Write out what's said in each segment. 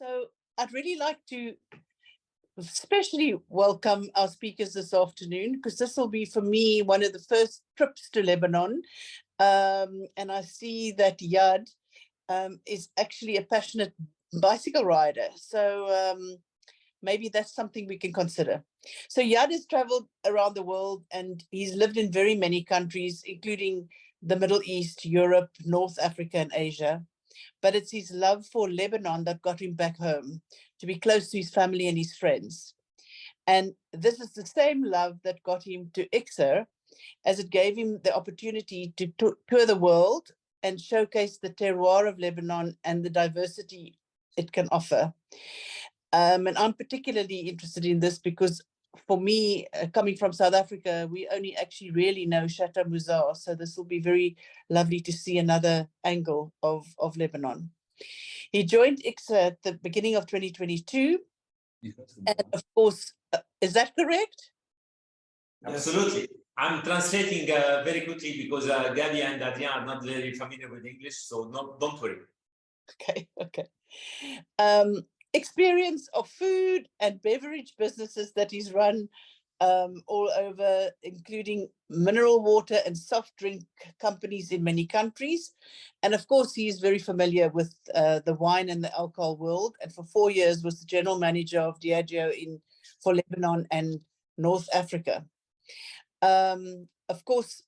So I'd really like to especially welcome our speakers this afternoon, because this will be for me one of the first trips to Lebanon. And I see that Yad is actually a passionate bicycle rider. So maybe that's something we can consider. So Yad has traveled around the world and he's lived in very many countries, including the Middle East, Europe, North Africa, and Asia. But it's his love for Lebanon that got him back home to be close to his family and his friends. And this is the same love that got him to ICSA, as it gave him the opportunity to tour the world and showcase the terroir of Lebanon and the diversity it can offer. And I'm particularly interested in this because for me, coming from South Africa, we only actually really know Chateau Muzar. So this will be very lovely to see another angle of Lebanon. He joined ICSA at the beginning of 2022. And of course, is that correct? Absolutely. I'm translating very quickly because Gabby and Adrian are not very familiar with English, so don't worry. Okay. Experience of food and beverage businesses that he's run all over, including mineral water and soft drink companies in many countries. And of course, he is very familiar with the wine and the alcohol world. And for 4 years was the general manager of Diageo for Lebanon and North Africa. Of course,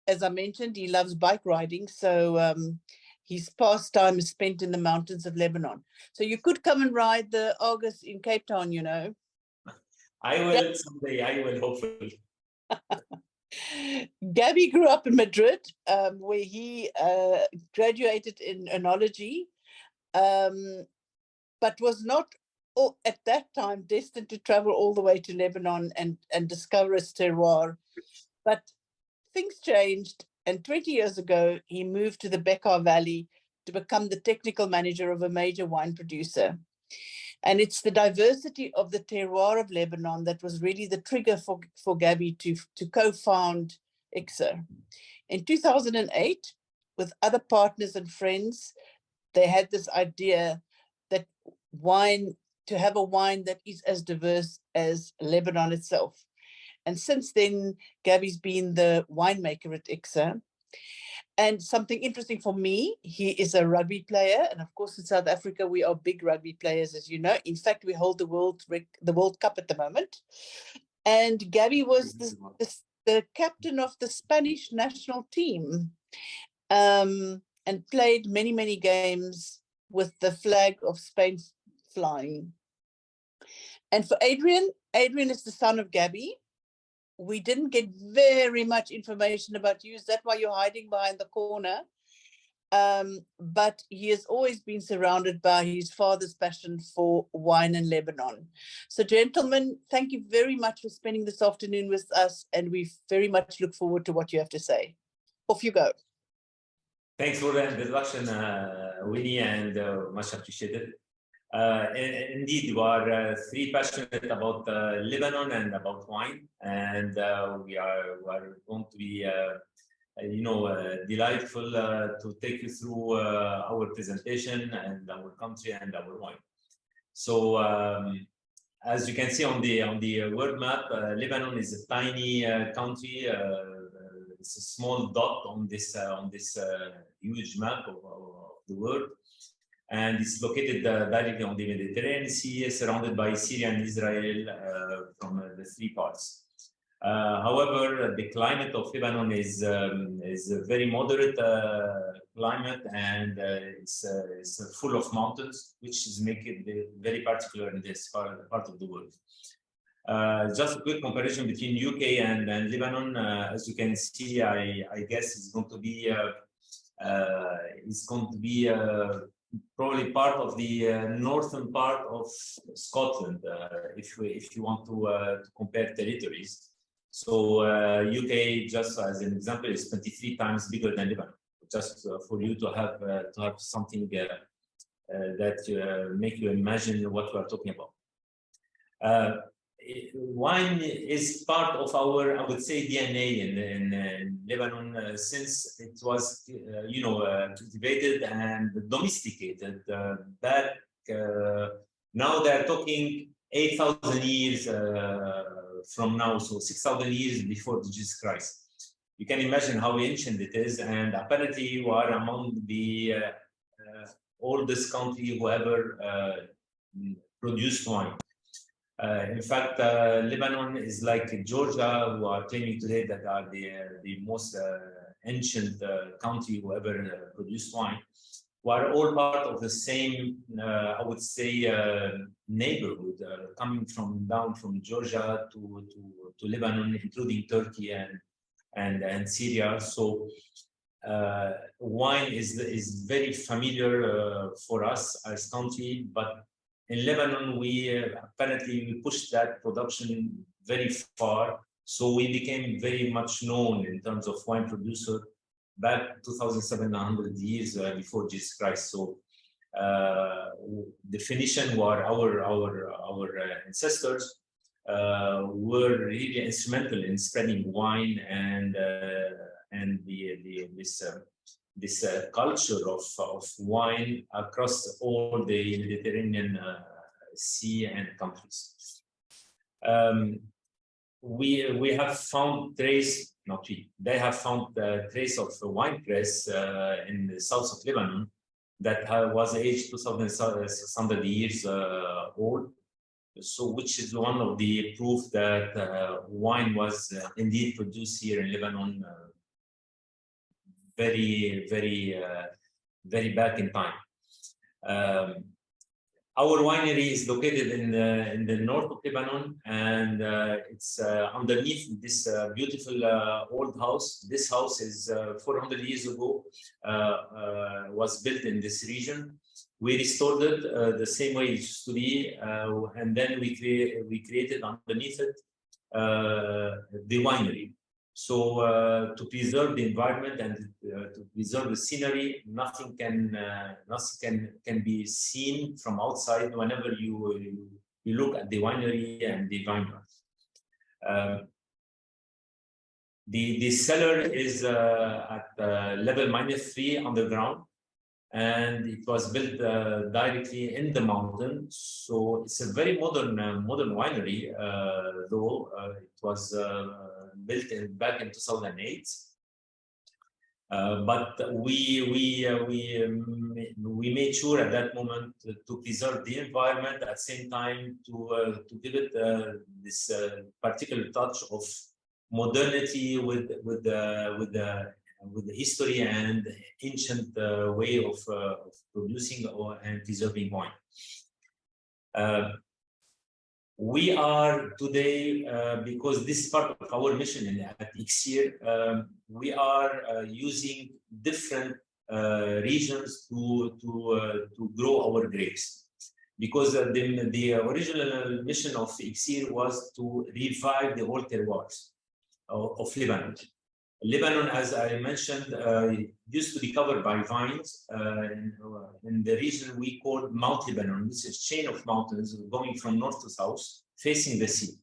as I mentioned, he loves bike riding. So his pastime is spent in the mountains of Lebanon. So you could come and ride the Argus in Cape Town, you know. I will someday, I will hopefully. Gabby grew up in Madrid, where he graduated in enology, but was not at that time destined to travel all the way to Lebanon and discover its terroir. But things changed, and 20 years ago, he moved to the Bekaa Valley to become the technical manager of a major wine producer. And it's the diversity of the terroir of Lebanon that was really the trigger for Gabby to co-found ICSA. In 2008, with other partners and friends, they had this idea that to have a wine that is as diverse as Lebanon itself. And since then, Gabby's been the winemaker at ICSA. And something interesting for me, he is a rugby player. And of course, in South Africa, we are big rugby players, as you know. In fact, we hold the World Cup at the moment. And Gabby was the captain of the Spanish national team and played many, many games with the flag of Spain flying. And for Adrian is the son of Gabby. We didn't get very much information about you. Is that why you're hiding behind the corner? But he has always been surrounded by his father's passion for wine in Lebanon. So gentlemen, thank you very much for spending this afternoon with us. And we very much look forward to what you have to say. Off you go. Thanks for the introduction, Winnie, and much appreciated. Indeed, we are three passionate about Lebanon and about wine, and we are going to be, delightful to take you through our presentation and our country and our wine. So, as you can see on the world map, Lebanon is a tiny country. It's a small dot on this huge map of the world. And it's located directly on the Mediterranean Sea, surrounded by Syria and Israel from the three parts. However, the climate of Lebanon is a very moderate climate, and it's full of mountains, which is making it very particular in this part of the world. Just a quick comparison between UK and Lebanon. As you can see, I guess it's going to be probably part of the northern part of Scotland, if you want to compare territories. So UK, just as an example, is 23 times bigger than Lebanon. Just for you to have something that make you imagine what we are talking about. Wine is part of our, I would say, DNA in Lebanon since it was, cultivated and domesticated back now they're talking 8,000 years from now, so 6,000 years before Jesus Christ. You can imagine how ancient it is, and apparently we are among the oldest country who ever produced wine. In fact, Lebanon is like Georgia, who are claiming today that are the most ancient country who ever produced wine. We are all part of the same, I would say, neighborhood, coming down from Georgia to Lebanon, including Turkey and Syria. So wine is very familiar for us as country, but in Lebanon, we apparently pushed that production very far. So we became very much known in terms of wine producer back 2,700 years before Jesus Christ. So the Phoenicians were our ancestors were really instrumental in spreading wine and this culture of wine across all the Mediterranean Sea and countries. We have found trace, not we, they have found trace of a wine press in the south of Lebanon that was aged 2,600 years old. So, which is one of the proof that wine was indeed produced here in Lebanon very back in time. Our winery is located in the north of Lebanon, and it's underneath this beautiful old house. This house is 400 years ago, was built in this region. We restored it the same way it used to be, and then we created underneath it the winery. So to preserve the environment and to preserve the scenery, nothing can be seen from outside whenever you look at the winery and the vineyards. The cellar is at level -3 underground, and it was built directly in the mountain. So it's a very modern winery, though it was built back in 2008. But we made sure at that moment to preserve the environment, at the same time to give it this particular touch of modernity with the history and ancient way of producing and preserving wine. We are today, because this is part of our mission at Ixir, we are using different regions to grow our grapes. Because the original mission of Ixir was to revive the old terroirs of Lebanon. Lebanon, as I mentioned, used to be covered by vines in the region we call Mount Lebanon, which is a chain of mountains going from north to south, facing the sea.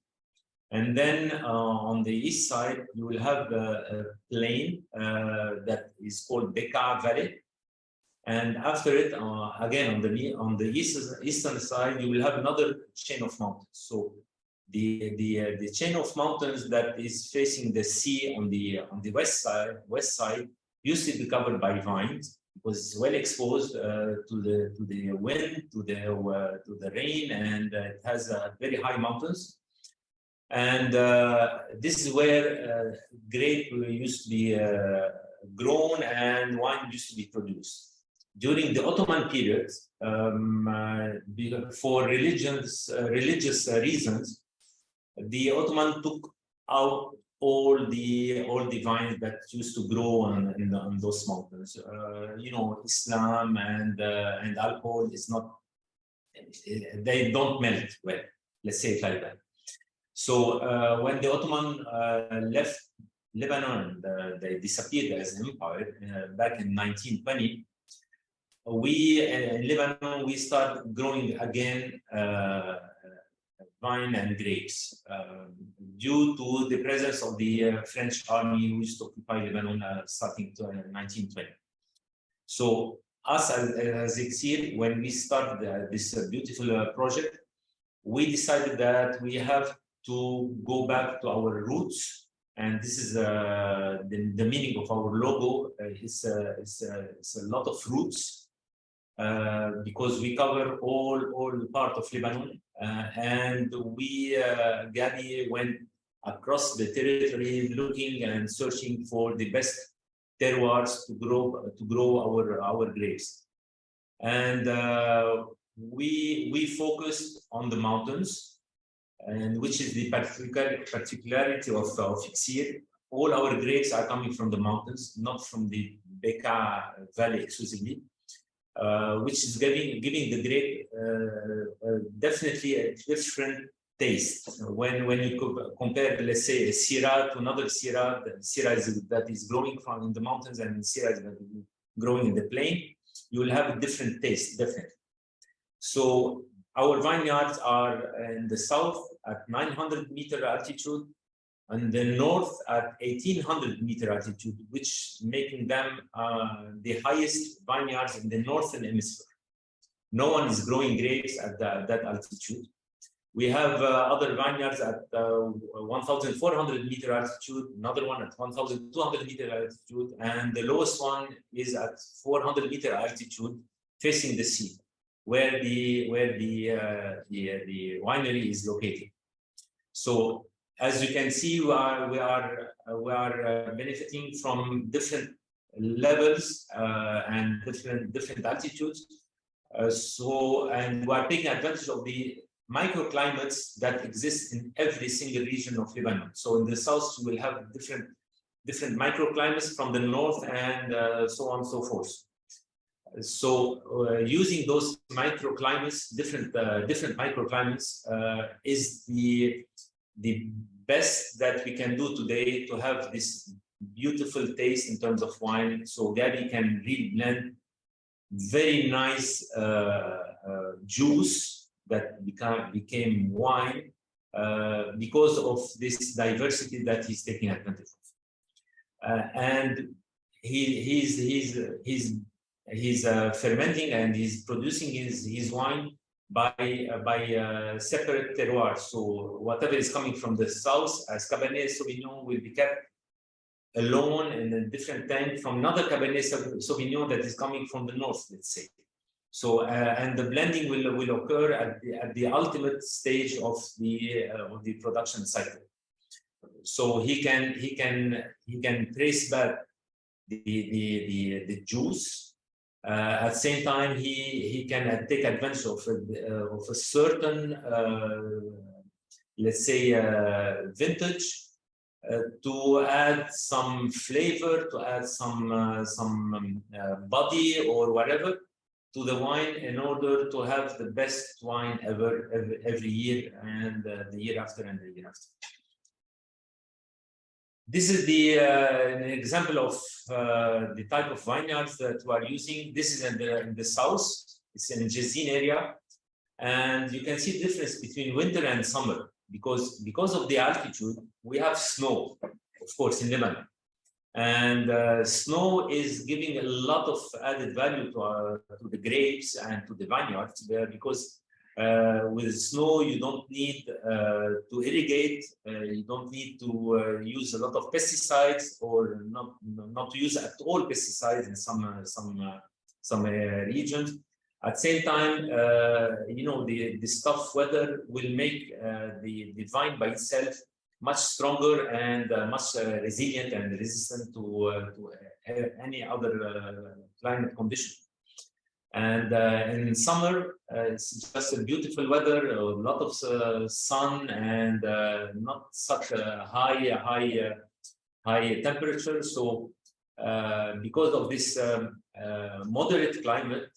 And then on the east side, you will have a plain that is called Bekaa Valley. And after it, again, on the eastern side, you will have another chain of mountains. So the chain of mountains that is facing the sea on the west side used to be covered by vines because it's well exposed to the wind, to the rain, and it has very high mountains. And this is where grape used to be grown and wine used to be produced. During the Ottoman period, for religious reasons, the Ottoman took out all the vines that used to grow on those mountains. You know, Islam and alcohol is not, they don't melt well, let's say it like that. So when the Ottoman left Lebanon, they disappeared as an empire back in 1920, in Lebanon, we started growing again wine and grapes due to the presence of the French army who used to occupy Lebanon starting to 1920. So us as Exir, when we started this beautiful project, we decided that we have to go back to our roots, and this is the meaning of our logo. It's a lot of roots, because we cover all part of Lebanon, and we Gadi went across the territory looking and searching for the best terroirs to grow our grapes, and we focused on the mountains, and which is the particularity of Exir. All our grapes are coming from the mountains, not from the Bekaa Valley exclusively, which is giving the grape definitely a different taste. When you compare, let's say, a Syrah to another Syrah, the Syrah that is growing in the mountains and Syrah that is growing in the plain, you will have a different taste, definitely. So our vineyards are in the south at 900-meter altitude, and the north at 1800-meter altitude, which making them the highest vineyards in the northern hemisphere. No one is growing grapes at that altitude. We have other vineyards at 1,400-meter altitude, another one at 1,200-meter altitude, and the lowest one is at 400-meter altitude, facing the sea, where the winery is located. So, as you can see, we are benefiting from different levels and different altitudes. And we are taking advantage of the microclimates that exist in every single region of Lebanon. So in the south, you will have different microclimates from the north, and so on and so forth. So using those microclimates, different microclimates, is the best that we can do today to have this beautiful taste in terms of wine. So Gadi can really blend very nice juice that became wine because of this diversity that he's taking advantage of. And he's fermenting and he's producing his wine by separate terroirs. So whatever is coming from the south as Cabernet Sauvignon will be kept alone in a different tank from another Cabernet Sauvignon that is coming from the north, let's say. So and the blending will occur at the ultimate stage of the production cycle. So he can trace back the juice. At the same time, he can take advantage of a certain, let's say, vintage to add some flavor, to add some body or whatever to the wine in order to have the best wine ever every year, and the year after and the year after. This is an example of the type of vineyards that we are using. This is in the south. It's in the Jazin area, and you can see the difference between winter and summer because of the altitude. We have snow, of course, in Lebanon, and snow is giving a lot of added value to the grapes and to the vineyards there, because with snow, you don't need to irrigate, you don't need to use a lot of pesticides, or not to use at all pesticides in some regions. At the same time, the tough weather will make the vine by itself much stronger and much resilient and resistant to any other climate condition. And in summer, it's just a beautiful weather, a lot of sun, and not such a high temperature. So because of this moderate climate,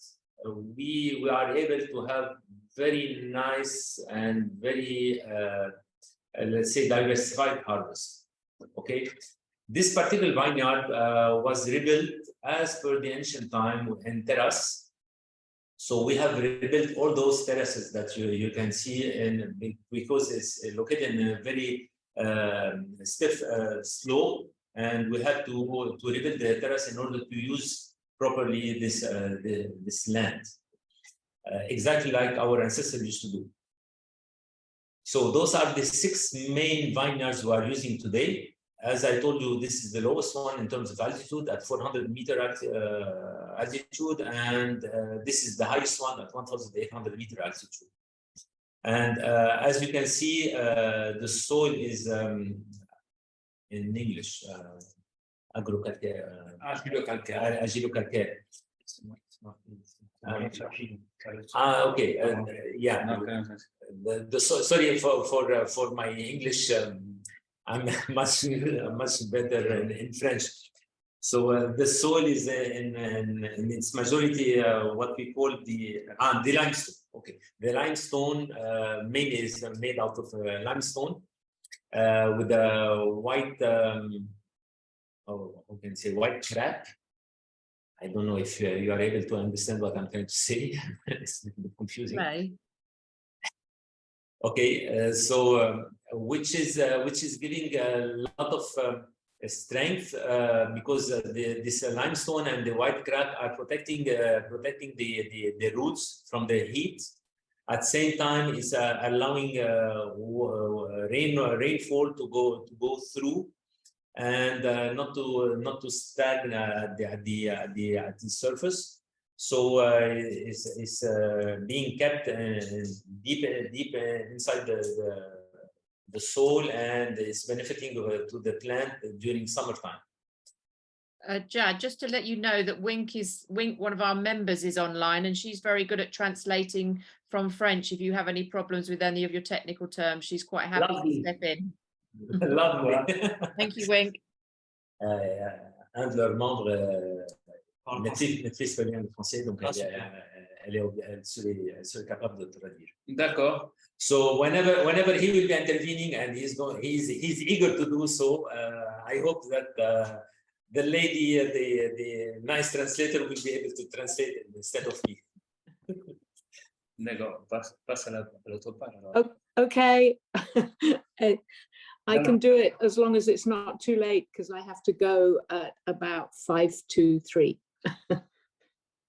we are able to have very nice and very, let's say, diversified harvest. Okay. This particular vineyard was rebuilt as per the ancient time in terrace. So we have rebuilt all those terraces that you can see, because it's located in a very stiff slope, and we had to rebuild the terrace in order to use properly this land, exactly like our ancestors used to do. So those are the 6 main vineyards we are using today. As I told you, this is the lowest one in terms of altitude at 400-meter altitude, and this is the highest one at 1,800-meter altitude. And as you can see, the soil is in English, agrocalcaire, argilo-calcaire. Okay, yeah. Sorry for my English. I'm much better in French. So the soil is in its majority what we call the limestone. Okay, the limestone mainly is made out of limestone with a white, how can I say, white crap. I don't know if you are able to understand what I'm trying to say. It's a bit confusing. Right. Okay, which is giving a lot of strength because this limestone and the white crap are protecting the roots from the heat. At the same time, it's allowing rainfall to go through and not to stagnate at the surface. So it's being kept deep inside the soil, and it's benefiting to the plant during summertime. Jad, just to let you know that Wink, one of our members, is online, and she's very good at translating from French. If you have any problems with any of your technical terms, she's quite happy to step in. Lovely. Thank you, Wink. Un de leurs membres maîtrise très bien le français, donc elle serait capable de traduire. D'accord. So whenever he will be intervening, and he's eager to do so, I hope that the lady, the nice translator, will be able to translate it instead of me. D'accord. Passe à l'autre part. Okay. I can do it as long as it's not too late, because I have to go at about 5 to 3.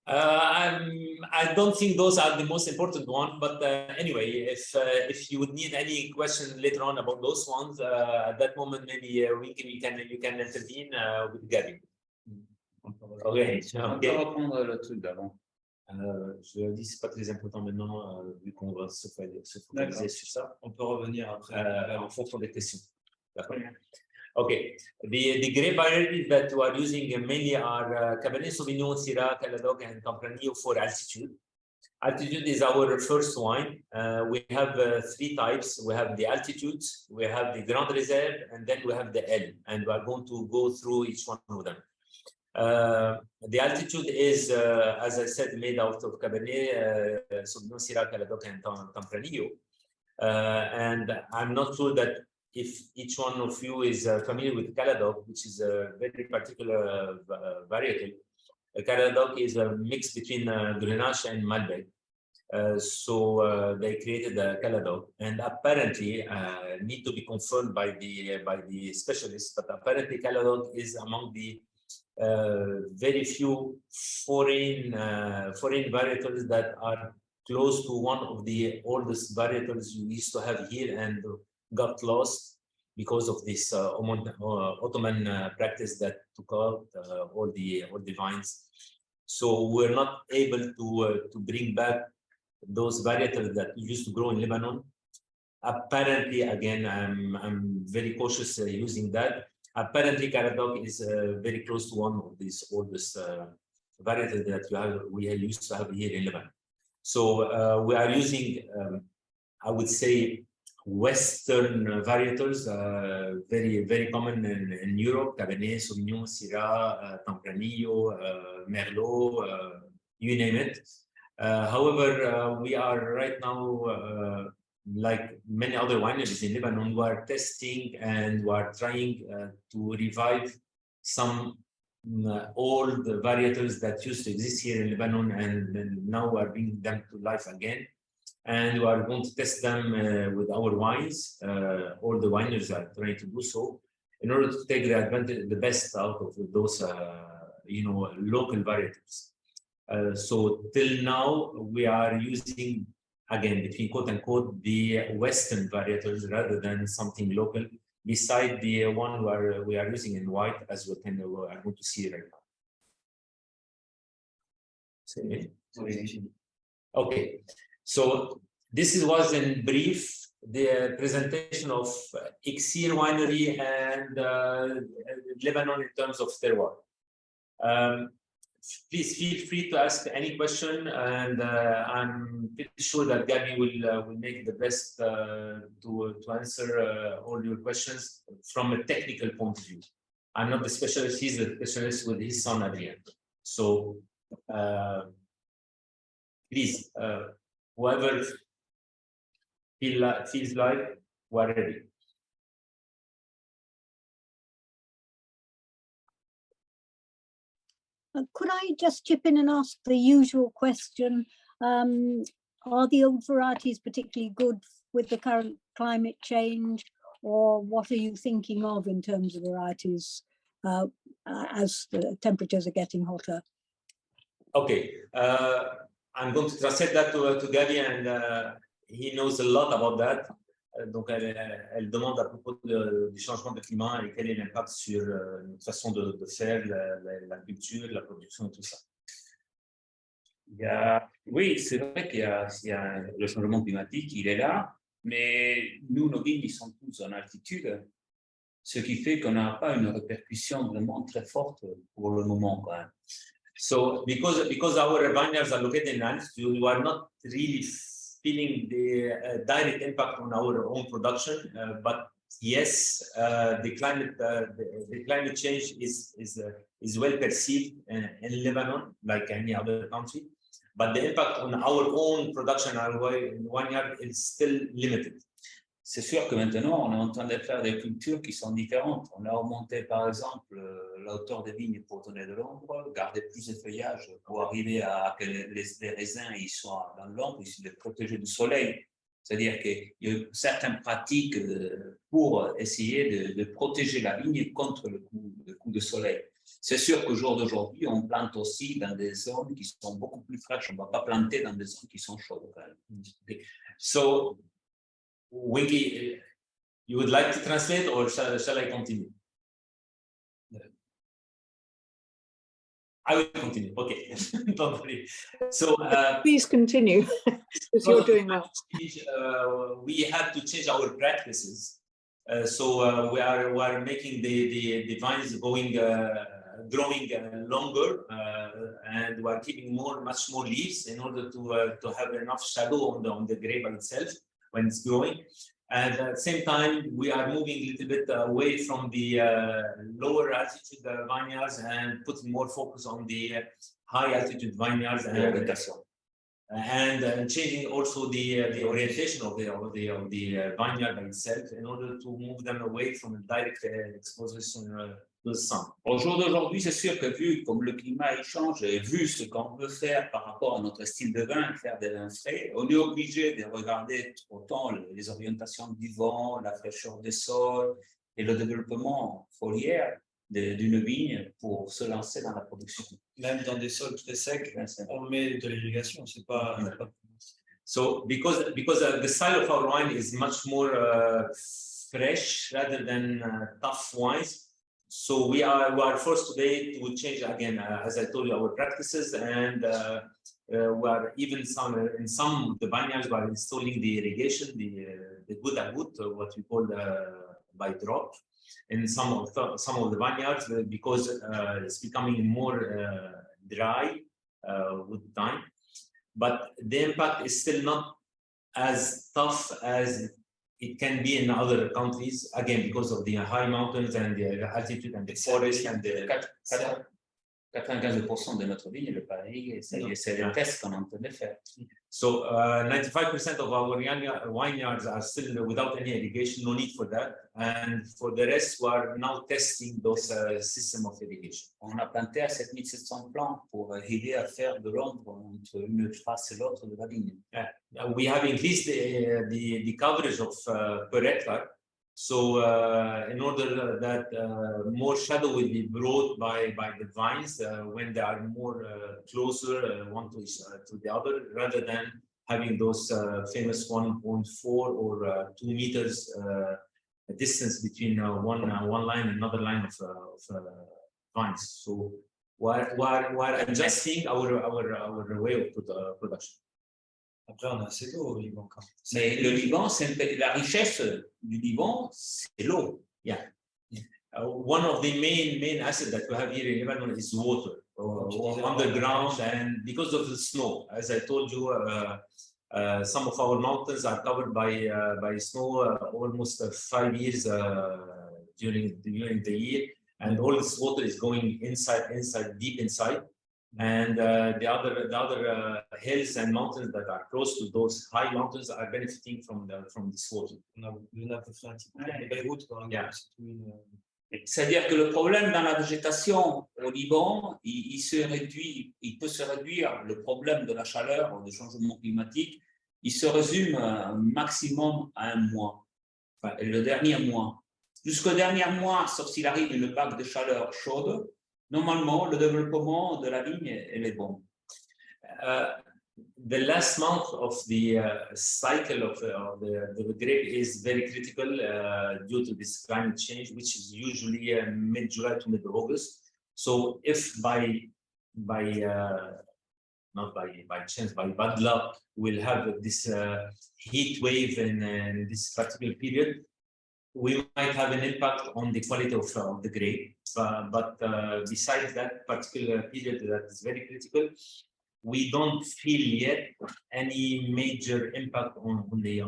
I don't think those are the most important one, but anyway, if you would need any question later on about those ones, at that moment maybe you can intervene with Gary. Okay. On peut reprendre le truc d'avant. Je dis c'est pas très important maintenant vu qu'on va se focaliser sur ça. On peut revenir après en fonction des questions. Okay, the grape varieties that we are using mainly are Cabernet Sauvignon, Syrah, Calvados, and Tempranillo for altitude. Altitude is our first wine. We have 3 types. We have the altitude, we have the Grand Reserve, and then we have the L. And we are going to go through each one of them. The altitude is, as I said, made out of Cabernet Sauvignon, Syrah, Calvados, and Tempranillo. And I'm not sure that if each one of you is familiar with Calvados, which is a very particular varietal. Calvados is a mix between Grenache and Malbec. So they created the Calvados, and apparently need to be confirmed by the specialists. But apparently Calvados is among the very few foreign varietals that are close to one of the oldest varietals we used to have here and got lost because of this Ottoman practice that took out all the vines. So we're not able to bring back those varietals that used to grow in Lebanon. Apparently, again, I'm very cautious using that. Apparently, Calvados is very close to one of these oldest varietals that we used to have here in Lebanon. So we are using, I would say, Western varietals, very common in Europe: Cabernet Sauvignon, Syrah, Tempranillo, Merlot, you name it. However, we are right now, like many other wineries in Lebanon, we are testing and we are trying to revive some old varietals that used to exist here in Lebanon, and now we are bringing them to life again. And we are going to test them with our wines. All the wineries are trying to do so in order to take the best out of those local varieties. So till now, we are using, again, between quote unquote, the Western varietals rather than something local, beside the one where we are using in white, as we are going to see right now. Okay, so this was in brief the presentation of Iksir Winery and Lebanon in terms of terroir. Please feel free to ask any question, and I'm pretty sure that Gabby will make the best to answer all your questions from a technical point of view. I'm not the specialist; he's the specialist with his son Adrian. So please, whoever feels like we're ready. Could I just chip in and ask the usual question? Are the old varieties particularly good with the current climate change, or what are you thinking of in terms of varieties as the temperatures are getting hotter? Okay, I'm going to translate that to Gabby, and he knows a lot about that. Donc, elle demande à propos du changement de climat et quel est l'impact sur notre façon de faire la culture, la production et tout ça. Oui, c'est vrai qu'il y a le changement climatique, il est là, mais nous, nos vignes, ils sont tous en altitude, ce qui fait qu'on n'a pas une répercussion vraiment très forte pour le moment, quand même. So, because our vineyards are located in altitude, we are not really feeling the direct impact on our own production, but yes, the climate change is well perceived in Lebanon, like any other country, but the impact on our own production, our vineyard, is still limited. C'est sûr que maintenant, on est en train de faire des cultures qui sont différentes. On a augmenté, par exemple, la hauteur des vignes pour donner de l'ombre, garder plus de feuillage pour arriver à que les raisins ils soient dans l'ombre, ils soient protégés du soleil. C'est-à-dire qu'il y a certaines pratiques pour essayer de protéger la vigne contre le coup de soleil. C'est sûr qu'au jour d'aujourd'hui, on plante aussi dans des zones qui sont beaucoup plus fraîches. On ne va pas planter dans des zones qui sont chaudes. So, Winky, you would like to translate, or shall I continue? I will continue. Okay, don't worry. So please continue, because you're doing well. We had to change our practices. So we are making the vines growing longer, and we are keeping much more leaves in order to have enough shadow on the grape itself when it's growing. And at the same time, we are moving a little bit away from the lower altitude vineyards and putting more focus on the high altitude vineyards, and changing also the orientation of the vineyard by itself in order to move them away from direct exposition to the sun. Au jour d'aujourd'hui, c'est sûr que vu comme le climat il change et vu ce qu'on veut faire par rapport à notre style de vin, faire des vins frais, on est obligé de regarder autant les orientations du vent, la fraîcheur des sols et le développement foliaire d'une vigne pour se lancer dans la production. Même dans des sols très secs, on met de l'irrigation, c'est pas. So because the style of our wine is much more fresh rather than tough wines, so we are forced today to change again, as I told you, our practices, and we are even in some of the vineyards we are installing the irrigation, the goutte à goutte, what we call by drop. In some of the vineyards, because it's becoming more dry with time, but the impact is still not as tough as it can be in other countries, again because of the high mountains and the altitude and the forest and the 95% de notre vigne est pas irriguée, c'est le test qu'on est en train de faire. So 95% of our vineyards are still without any irrigation, no need for that. And for the rest, we are now testing those systems of irrigation. On a planté à 7700 plants pour aider à faire de l'ombre entre une face et l'autre de la vigne. We have increased the coverage of per hectare. So in order that more shadow will be brought by the vines when they are more closer one to the other, rather than having those famous 1.4 or 2 meters distance between one line and another line of vines. So we're adjusting our way of production. Après, on a assez d'eau au Liban quand même. Mais le Liban, la richesse du Liban, c'est l'eau. Yeah. One of the main assets that we have here in Lebanon is water underground, and because of the snow, as I told you, some of our mountains are covered by snow almost 5 years during the year, and all this water is going inside, deep inside. And the other hills and mountains that are close to those high mountains are benefiting from this water. Yeah. C'est-à-dire que le problème dans la végétation au Liban, il peut se réduire, le problème de la chaleur, du changement climatique, il se résume maximum à un mois, enfin, le dernier mois. Jusqu'au dernier mois, sauf s'il arrive une vague de chaleur chaude, normalement, le développement de la vigne est bon. The last month of the cycle of the grape is very critical due to this climate change, which is usually mid-July to mid-August. So if not by chance, by bad luck, we'll have this heat wave in this particular period, we might have an impact on the quality of the grape. But besides that particular period that is very critical, we don't feel yet any major impact on the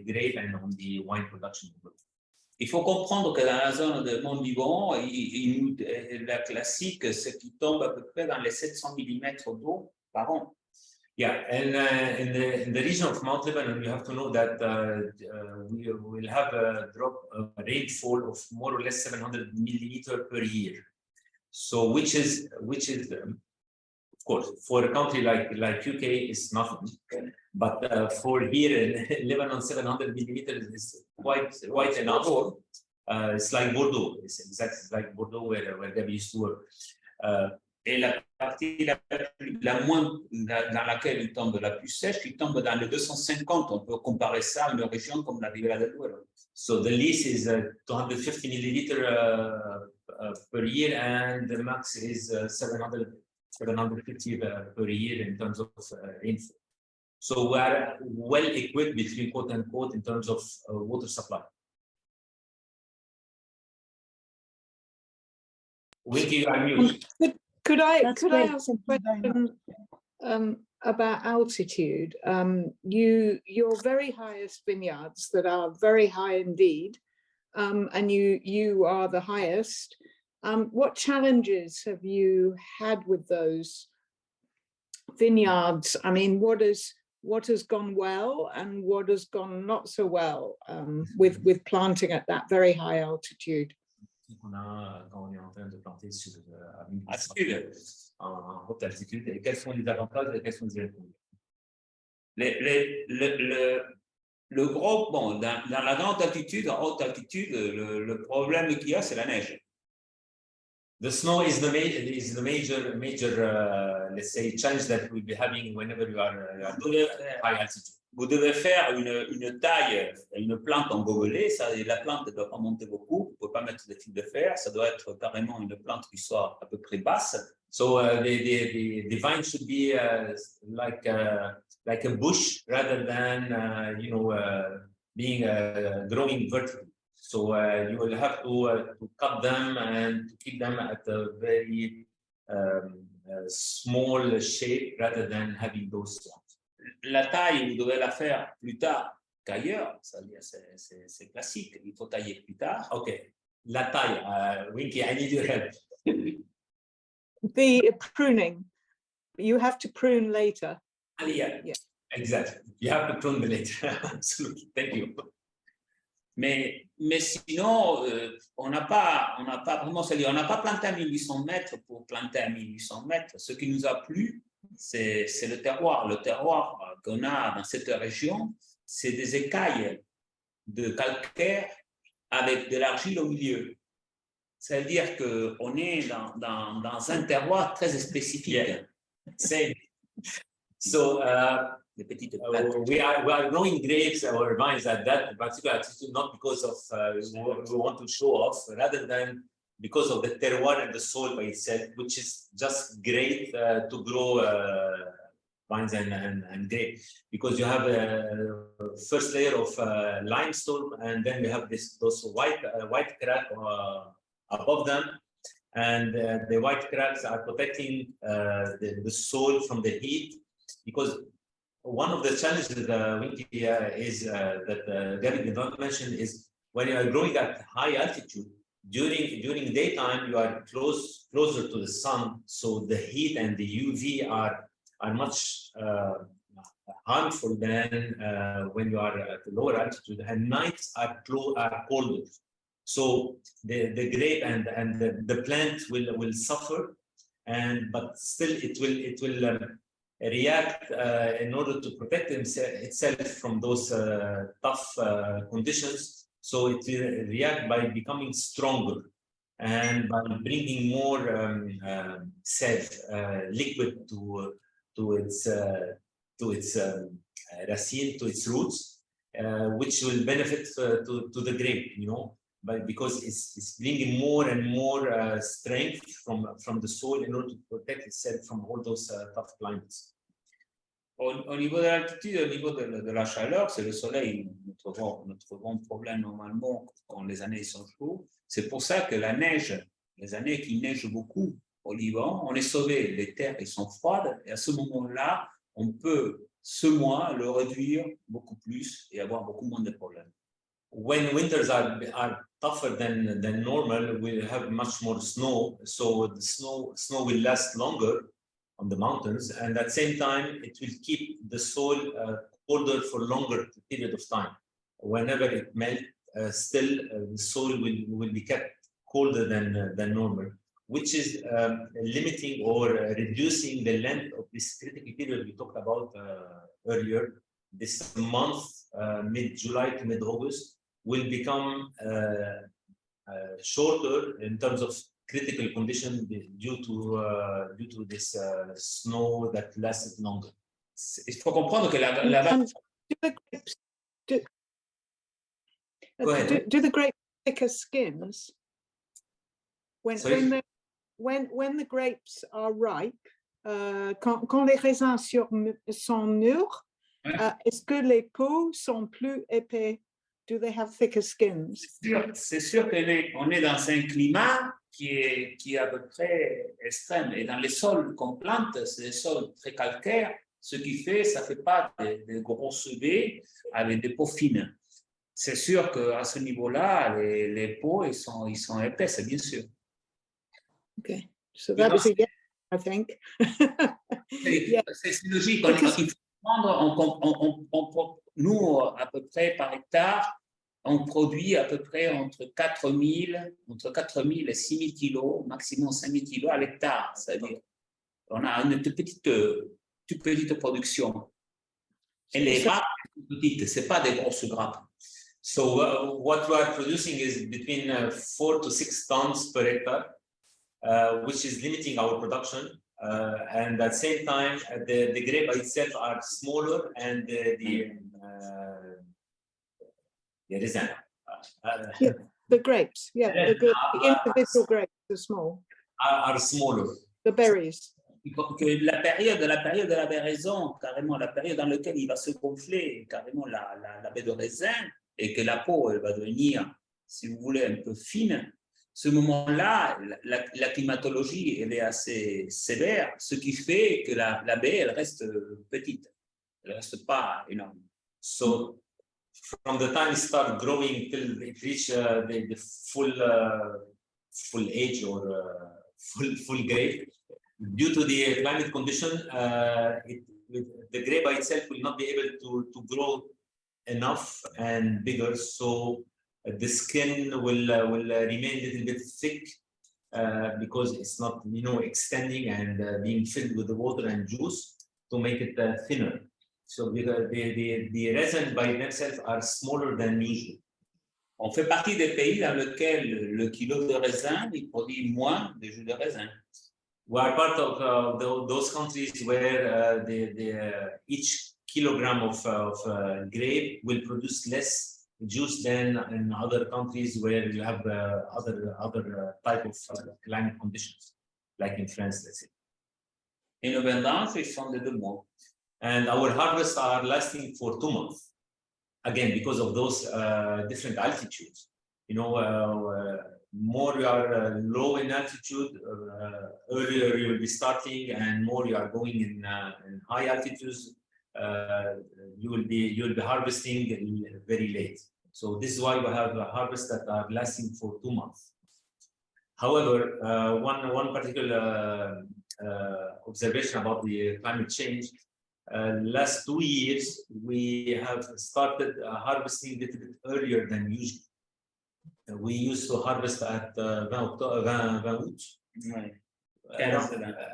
grape and on the wine production. Il faut comprendre que dans la zone de Mont-Liban, la classique, c'est qu'il tombe à peu près dans les 700 mm d'eau par an. Yeah, and in the region of Mount Lebanon, you have to know that we will have a rainfall of more or less 700 millimeters per year. So which is of course, for a country like UK, is nothing. But for here in Lebanon, 700 millimeters is quite enough. It's like Bordeaux. It's like Bordeaux where Gabi used to work. Et la partie la moins dans laquelle il tombe la plus sèche, il tombe dans les 250. On peut comparer ça à une région comme la Ribera del Duero. So the least is 250 milliliter per year, and the max is 750 per year in terms of rainfall. So we are well equipped, between quote and quote, in terms of water supply. Winky, you are mute. Could I That's great. ask a Thank you very question about altitude? Your very highest vineyards that are very high indeed, and you are the highest. What challenges have you had with those vineyards? I mean, what has gone well and what has gone not so well with planting at that very high altitude? Quand on est en train de planter en haute altitude, et quels sont les avantages et quels sont les inconvénients? Le gros, bon, dans la grande altitude, en haute altitude, le problème qu'il y a, c'est la neige. The snow is the major let's say, challenge that we'll be having whenever you are high altitude. Vous devez faire une taille, une plante en gobelet. La plante ne doit pas monter beaucoup. Vous ne pouvez pas mettre des fils de fer. Ça doit être carrément une plante qui soit à peu près basse. So the vine should be like a bush rather than being growing vertically. So you will have to cut them and to keep them at a very small shape rather than having those ones. La taille, vous devez la faire plus tard qu'ailleurs. C'est classique. Il faut tailler plus tard. Okay. La taille, Winky, I need your help. The pruning, you have to prune later. Yeah, exactly. You have to prune later. Absolutely. Thank you. Mais sinon, on n'a pas vraiment, c'est-à-dire, on n'a pas planté à 1800 mètres pour planter à 1800 mètres. Ce qui nous a plu, c'est le terroir. Le terroir qu'on a dans cette région, c'est des écailles de calcaire avec de l'argile au milieu. Ça veut dire qu'on est dans un terroir très spécifique. Yeah. Same. So Des petites we plantes. are growing grapes or vines at that particular altitude not because of we want to show off, rather than because of the terroir and the soil by itself, which is just great to grow vines and grape, because you have a first layer of limestone, and then you have those white crack above them, and the white cracks are protecting the soil from the heat, because one of the challenges is that Gabby did not mention is when you are growing at high altitude, during daytime you are closer to the sun, so the heat and the UV are much harmful than when you are at lower altitude, and nights are colder. So the grape and the plant will suffer, but still it will react in order to protect itself from those tough conditions. So it will react by becoming stronger and by bringing more liquid to its racine, to its roots, which will benefit to the grape, but because it's bringing more and more strength from the soil in order to protect itself from all those tough climates. Au niveau de l'altitude, au niveau de la chaleur, c'est le soleil, notre grand problème normalement quand les années sont chaudes. C'est pour ça que la neige, les années qui neigent beaucoup au Liban, on est sauvé, les terres elles sont froides, et à ce moment-là, on peut ce mois le réduire beaucoup plus et avoir beaucoup moins de problèmes. When winters are tougher than normal, we'll have much more snow, so the snow will last longer on the mountains, and at the same time it will keep the soil colder for longer period of time. Whenever it melts, still the soil will be kept colder than normal, which is limiting or reducing the length of this critical period we talked about earlier. This month, mid-July to mid-August, will become shorter in terms of critical condition due to this snow that lasted longer. Il faut comprendre que do the grapes thicker skins? When the grapes are ripe, quand les raisins sont mûrs, est-ce que les peaux sont plus épais? Do they have thicker skins? C'est sûr qu'on est dans un climat qui est à peu près extrême. Et dans les sols qu'on plante, c'est des sols très calcaires, ce qui fait, ça ne fait pas de grosses baies avec des peaux fines. C'est sûr qu'à ce niveau-là, les peaux, ils sont épaisses, bien sûr. Okay, so that is a yes, I think. C'est logique. Il faut prendre, nous, à peu près par hectare, on produit à peu près entre 4 000 et 6 000 kilos, maximum 5 000 kilos à l'hectare. C'est-à-dire, on a une toute petite production. Et les grappes sont petites, ce n'est pas des grosses grappes. So what we are producing is between 4 to 6 tons per hectare, which is limiting our production. And at the same time, the grape by itself are smaller, and the resin. The grapes, the individual grapes are small. Are smaller. The berries. Que la période de la véraison, carrément la période dans laquelle il va se gonfler carrément la baie de raisin, et que la peau elle va devenir, si vous voulez, un peu fine, ce moment-là, la climatologie elle est assez sévère, ce qui fait que la baie elle reste petite, elle reste pas énorme. So from the time it start growing till it reach the full age or full grape, due to the climate condition, the grape by itself will not be able to grow enough and bigger, so the skin will remain a little bit thick because it's not extending and being filled with the water and juice to make it thinner. So the resin by themselves are smaller than usual. On fait partie des pays dans lesquels le kilo de raisin, il produit moins de jus de raisin. We are part of those countries where each kilogram of grape will produce less juice than in other countries where you have other type of climate conditions, like in France, let's say. Et nos vendanges, ils sont de 2 mois. And our harvests are lasting for 2 months. Again, because of those different altitudes. You know, more you are low in altitude, earlier you will be starting, and more you are going in high altitudes, you will be harvesting very late. So this is why we have harvests that are lasting for 2 months. However, one particular observation about the climate change. Last 2 years, we have started harvesting a little bit earlier than usual. We used to harvest at 20 août. Ouais.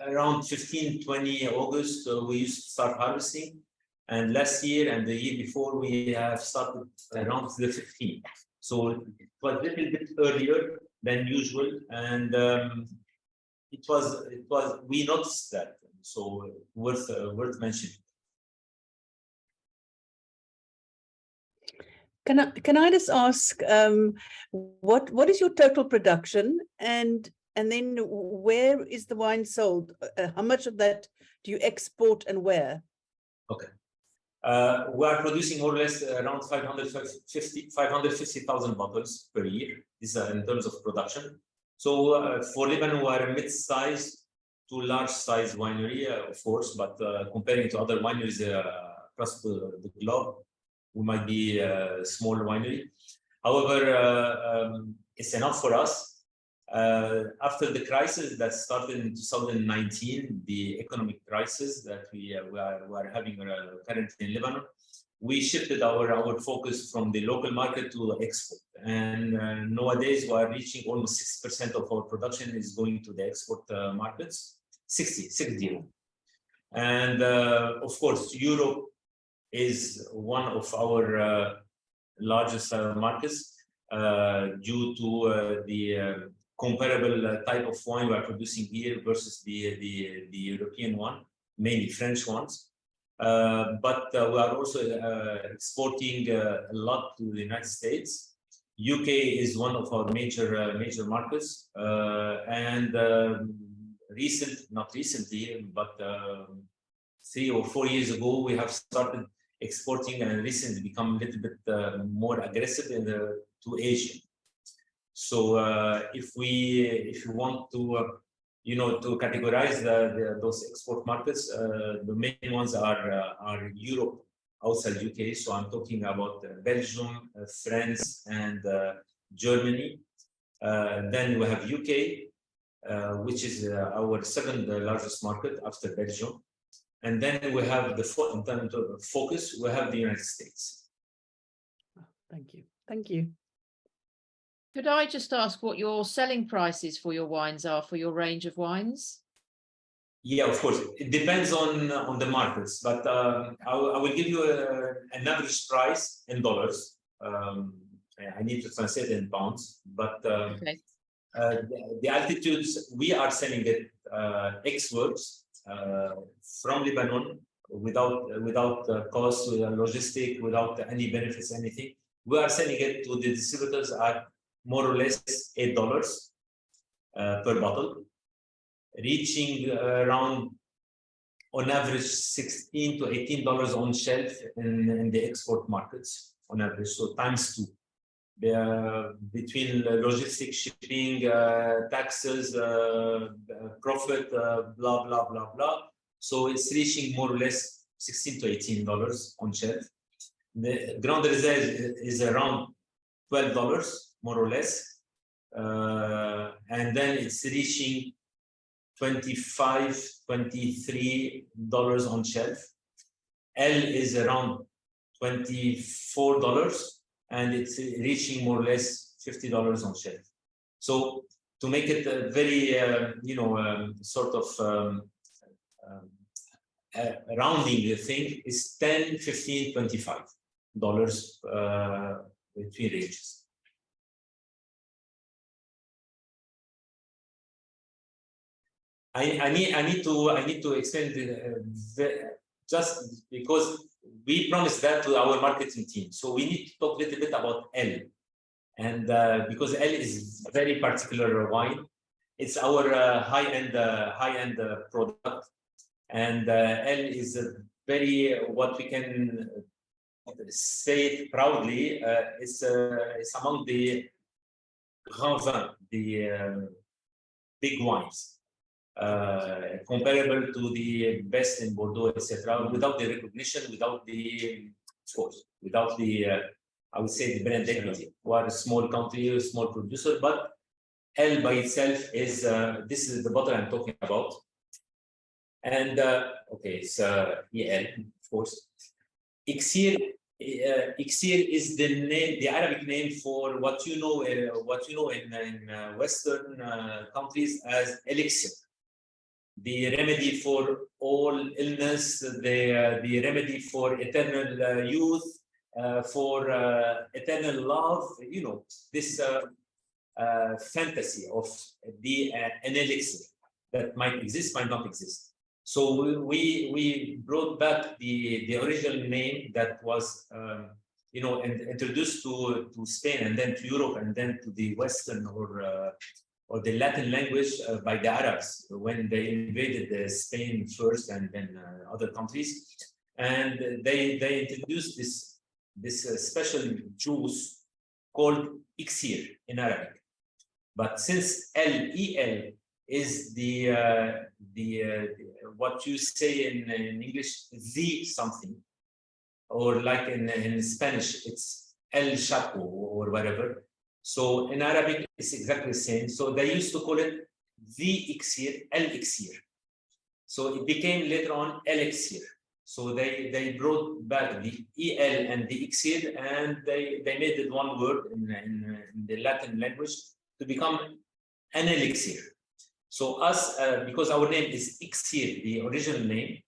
Around 15-20 August, we used to start harvesting. And last year and the year before, we have started around the 15th. So it was a little bit earlier than usual. And we noticed that. So worth mentioning. Can I just ask what is your total production, and then where is the wine sold? How much of that do you export and where? Okay. We are producing more or less around 550,000 bottles per year. This is in terms of production. So for Lebanon, we are a mid-sized to large-sized winery, of course, but comparing to other wineries across the globe, we might be a small winery. However, it's enough for us. After the crisis that started in 2019, the economic crisis that we are having currently in Lebanon, we shifted our focus from the local market to export. And nowadays, we are reaching almost 6% of our production is going to the export markets, 60. And of course, Europe is one of our largest markets due to the comparable type of wine we are producing here versus the European one, mainly French ones. But we are also exporting a lot to the United States. UK is one of our major markets, and not recently, but 3 or 4 years ago, we have started exporting and recently become a little bit more aggressive to Asia. So if you want to to categorize those export markets, the main ones are Europe outside UK. So I'm talking about Belgium, France, and Germany. Then we have UK, which is our second largest market after Belgium. And then we have in terms of focus, we have the United States. Thank you. Could I just ask what your selling prices for your wines are, for your range of wines? Yeah, of course. It depends on the markets, but I will give you an average price in dollars. I need to translate in pounds, but Okay. the altitudes, we are selling it ex-works from Lebanon without cost, without logistic, without any benefits, anything. We are selling it to the distributors at more or less $8 per bottle, reaching around, on average, $16 to $18 on shelf in the export markets on average. So times 2. Between logistic, shipping, taxes, profit, blah, blah, blah, blah. So it's reaching more or less $16 to $18 on shelf. The Grand Reserve is around $12, more or less. And then it's reaching $25, $23 on shelf. L is around $24, and it's reaching more or less $50 on shelf. So to make it a very, sort of rounding thing is $10, $15, $25 between ranges. I need to explain just because we promised that to our marketing team. So we need to talk a little bit about L, and because L is very particular wine. It's our high-end product, and L is a very, what we can say it proudly, it's among the grands vins, the big wines, comparable to the best in Bordeaux, etc. Without the recognition, without the, of course, without the, I would say, the brand equity. We are a small country, a small producer, but L by itself is, this is the bottle I'm talking about. And okay, it's EL, of course. Iksir is the name, the Arabic name for what you know in Western countries as elixir, the remedy for all illness, the remedy for eternal youth, for eternal love. You know, this fantasy of the an elixir that might exist, might not exist. So we brought back the original name that was you know, introduced to Spain and then to Europe and then to the Western or the Latin language by the Arabs when they invaded Spain first and then other countries, and they introduced this special juice called Iksir in Arabic. But since LEL is the what you say in English, the something, or like in Spanish, it's El Chaco or whatever. So in Arabic, it's exactly the same. So they used to call it the Iksir, El Iksir. So it became later on Elixir. So they brought back the EL and the Iksir, and they made it one word in the Latin language to become an elixir. So us, because our name is Iksir, the original name,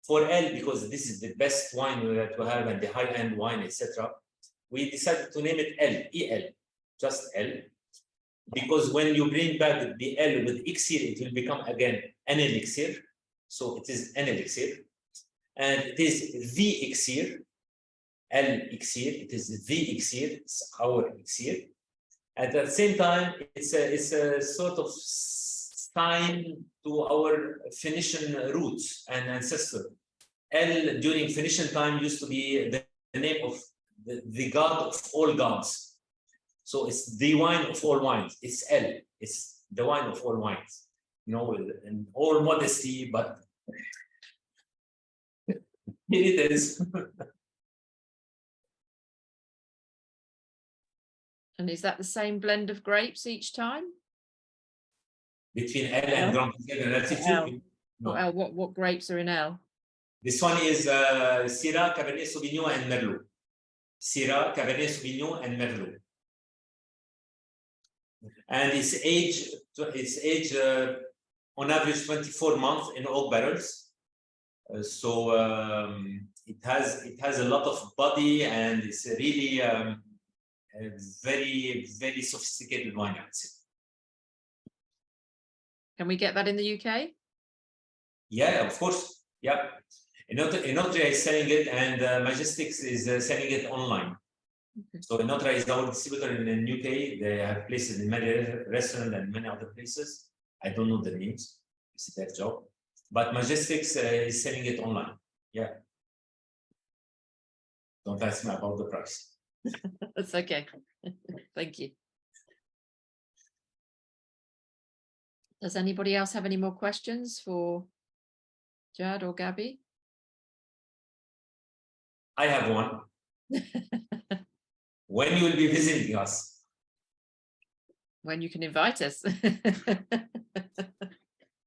for L, because this is the best wine that we have and the high-end wine, etc., we decided to name it L, EL, just L, because when you bring back the L with Iksir, it will become again an elixir. So it is an elixir, and it is the Iksir, L Iksir, it is the Iksir, it's our Iksir. At the same time, it's a sort of sign to our Phoenician roots and ancestor. El during Phoenician time used to be the name of the god of all gods. So it's the wine of all wines. It's El. It's the wine of all wines. You know, in all modesty, but here it is. And is that the same blend of grapes each time? Between L and Grand Altitude. No. L, what grapes are in L? This one is Syrah, Cabernet Sauvignon, and Merlot. Syrah, Cabernet Sauvignon, and Merlot. And it's aged on average 24 months in oak barrels. So it has a lot of body, and it's really a very, very sophisticated wine, I would say. Can we get that in the UK? Yeah, of course. Yeah. Enotra is selling it, and Majestics is selling it online. Okay. So Enotra is our distributor in the UK. They have places in many restaurants and many other places. I don't know the names. It's their job. But Majestics is selling it online. Yeah. Don't ask me about the price. That's okay. Thank you. Does anybody else have any more questions for Jad or Gabby? I have one. When you will be visiting us? When you can invite us.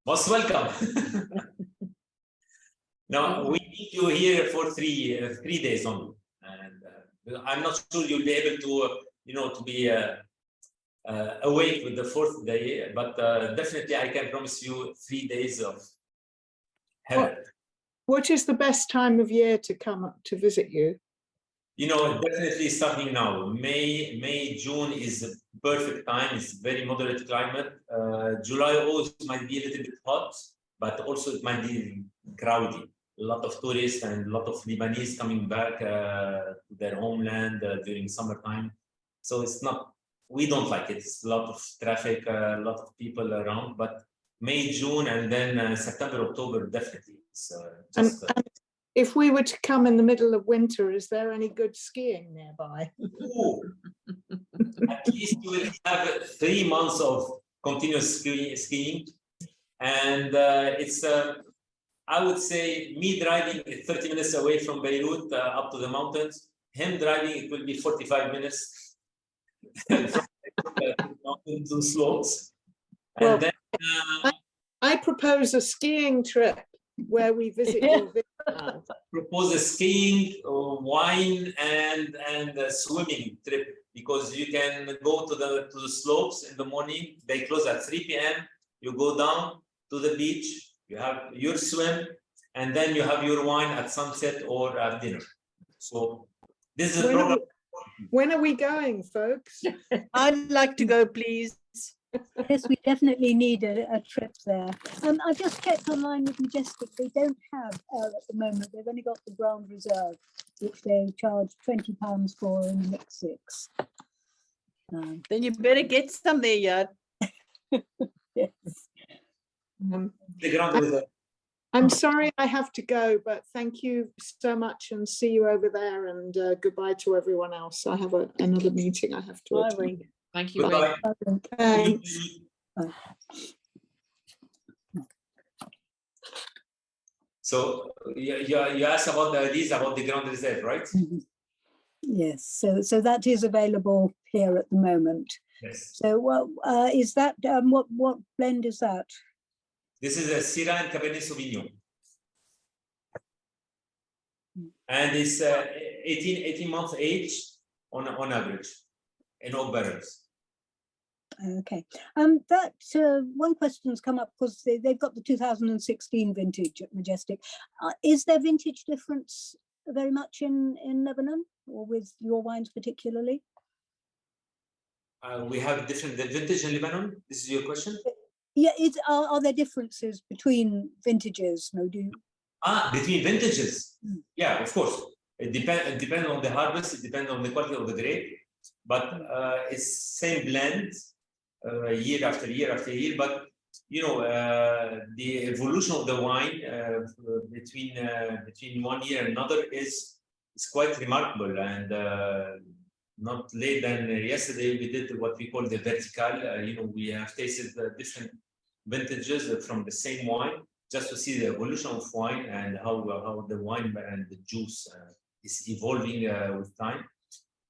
Most welcome. No, we need you here for 3 days only, and I'm not sure you'll be able to, you know, to be awake with the 4th day, but definitely I can promise you 3 days of heaven. What is the best time of year to come up to visit you? You know, definitely starting now. May, June is a perfect time. It's very moderate climate. July, August might be a little bit hot, but also it might be crowded. A lot of tourists and a lot of Lebanese coming back to their homeland during summertime. So it's not, we don't like it. It's a lot of traffic, a lot of people around, but May, June, and then September, October, definitely. It's just, And if we were to come in the middle of winter, is there any good skiing nearby? at least you will have 3 months of continuous skiing. And it's, I would say, me driving 30 minutes away from Beirut up to the mountains, him driving, it will be 45 minutes from mountain to slopes. And Well, then I propose a skiing trip where we visit your vineyard. propose a skiing, wine, and a swimming trip, because you can go to the slopes in the morning. They close at 3 p.m. You go down to the beach, you have your swim, and then you have your wine at sunset or at dinner. So this is a program. When are we going, folks? I'd like to go, please. Yes, we definitely need a trip there. I just checked online with Majestic. They don't have at the moment. They've only got the Grand Reserve, which they charge £20 for in Mix 6. Then you better get some there, yeah. Yes. The Grand Reserve. I'm sorry I have to go, but thank you so much and see you over there, and goodbye to everyone else. I have another meeting I have to Bye, attend. Wing. Thank you, Goodbye. Wing. Thanks. So you asked about the ideas about the Grand Reserve, right? Yes, so that is available here at the moment. Yes. So what is that? What blend is that? This is a Syrah and Cabernet Sauvignon. And it's 18 months age on average in oak barrels. Okay, that one question's come up because they've got the 2016 vintage at Majestic. Is there vintage difference very much in Lebanon, or with your wines particularly? We have different vintage in Lebanon. This is your question? Yeah, are there differences between vintages? No, do you? Between vintages? Yeah, of course. It depends on the harvest. It depends on the quality of the grape. But it's same blend year after year after year. But you know, the evolution of the wine between one year and another is quite remarkable. And not late than yesterday, we did what we call the vertical. You know, we have tasted different vintages from the same wine, just to see the evolution of wine and how the wine and the juice is evolving with time.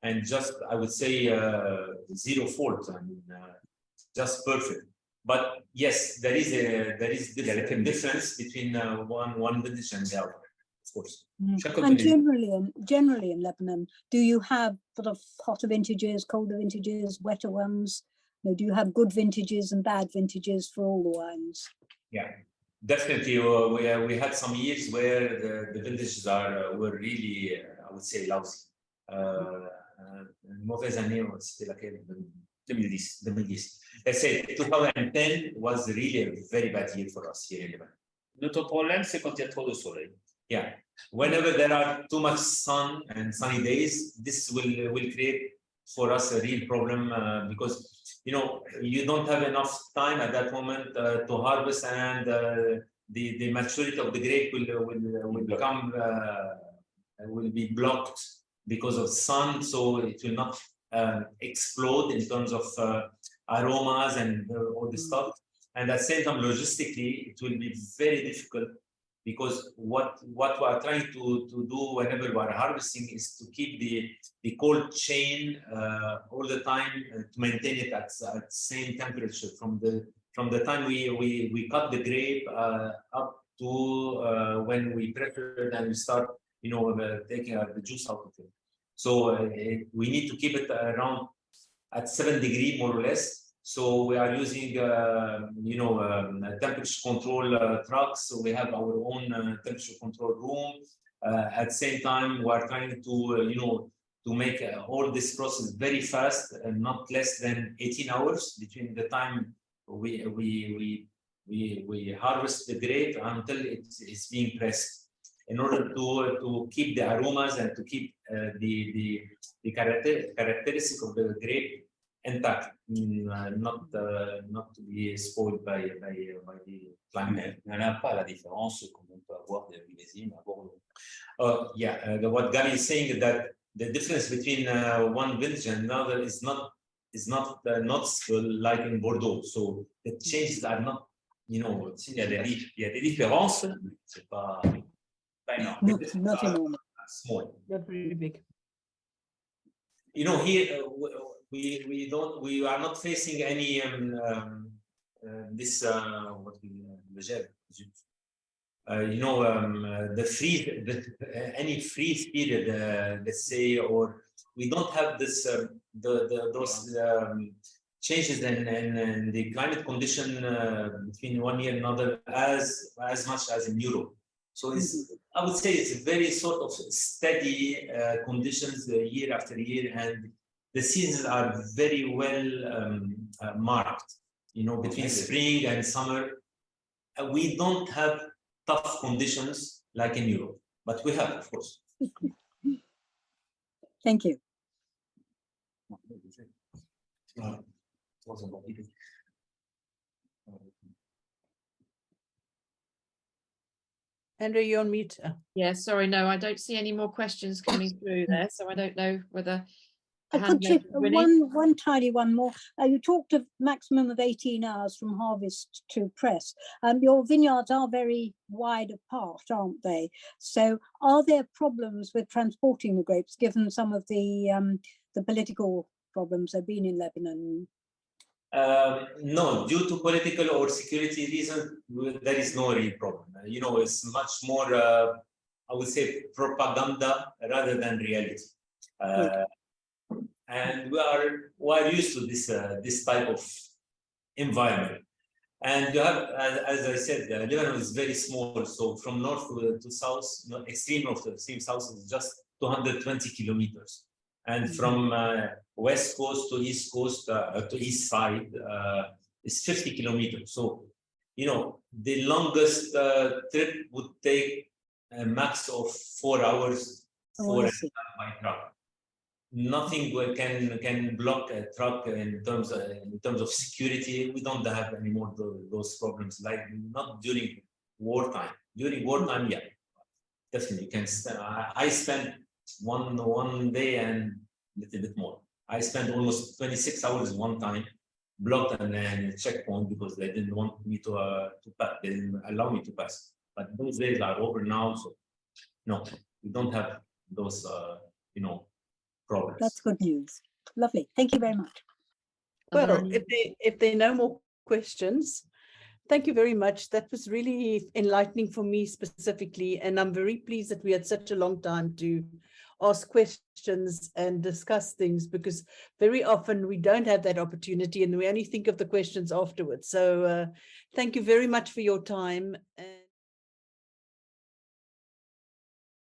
And just, I would say, zero fault. I mean, just perfect. But yes, there is a difference between one vintage and the other, of course. And generally in Lebanon, do you have sort of hotter vintages, colder vintages, wetter ones? Do you have good vintages and bad vintages for all the wines? Yeah, definitely. We had some years where the vintages were really, I would say, lousy. Mauvaise année, c'était laquelle? 2010. Let's say 2010 was really a very bad year for us here in Lebanon. Notre problème, c'est quand il y a trop de soleil. Yeah, whenever there are too much sun and sunny days, this will create for us a real problem because you know you don't have enough time at that moment to harvest, and the maturity of the grape will be blocked because of sun, so it will not explode in terms of aromas and all this stuff. And at the same time, logistically, it will be very difficult, because what we are trying to do whenever we are harvesting is to keep the cold chain all the time, to maintain it at same temperature from the time we cut the grape up to when we prepare it and we start, you know, taking the juice out of it. So we need to keep it around at 7 degrees more or less. So we are using, you know, temperature control trucks. So we have our own temperature control room. At the same time, we are trying to, you know, to make all this process very fast and not less than 18 hours between the time we harvest the grape until it's being pressed, in order to keep the aromas and to keep the characteristic of the grape intact, not to be spoiled by the climate. Mais il n'y en a pas la différence comme on peut avoir des millésimes à Bordeaux. What Gary is saying is that the difference between one vintage and another is not noticeable like in Bordeaux. So the changes are not, Il y a des différences, mais c'est pas énorme. Not enormous. small. Not really big. Here we are not facing any this what we the freeze, any freeze period, let's say, or we don't have this those changes in the climate condition between one year and another as much as in Europe. So I would say it's very sort of steady conditions year after year, and the seasons are very well marked. Between spring and summer, we don't have tough conditions like in Europe, but we have, of course. Thank you. Andrew, you're on mute. Yeah, sorry, no, I don't see any more questions coming through there, so I don't know whether. I could chip one tiny one more. You talked of maximum of 18 hours from harvest to press. Your vineyards are very wide apart, aren't they? So are there problems with transporting the grapes, given some of the political problems there have been in Lebanon? No, due to political or security reasons, there is no real problem. It's much more, I would say, propaganda rather than reality. And we are used to this type of environment. And you have, as I said, Lebanon is very small. So from north to south, extreme north to extreme south is just 220 kilometers. And from west coast to east coast to east side is 50 kilometers. So, the longest trip would take a max of 4 hours by truck. Nothing can block a truck in terms of security. We don't have any more those problems, like not during wartime. During wartime, yeah, definitely you can. I spent one day and a little bit more. I spent almost 26 hours one time blocked and a checkpoint because they didn't want me to pass. They didn't allow me to pass. But those days are over now, so no, we don't have those problems. That's good news. Lovely. Thank you very much. Well, if there are no more questions, thank you very much. That was really enlightening for me specifically, and I'm very pleased that we had such a long time to ask questions and discuss things, because very often we don't have that opportunity and we only think of the questions afterwards. So thank you very much for your time.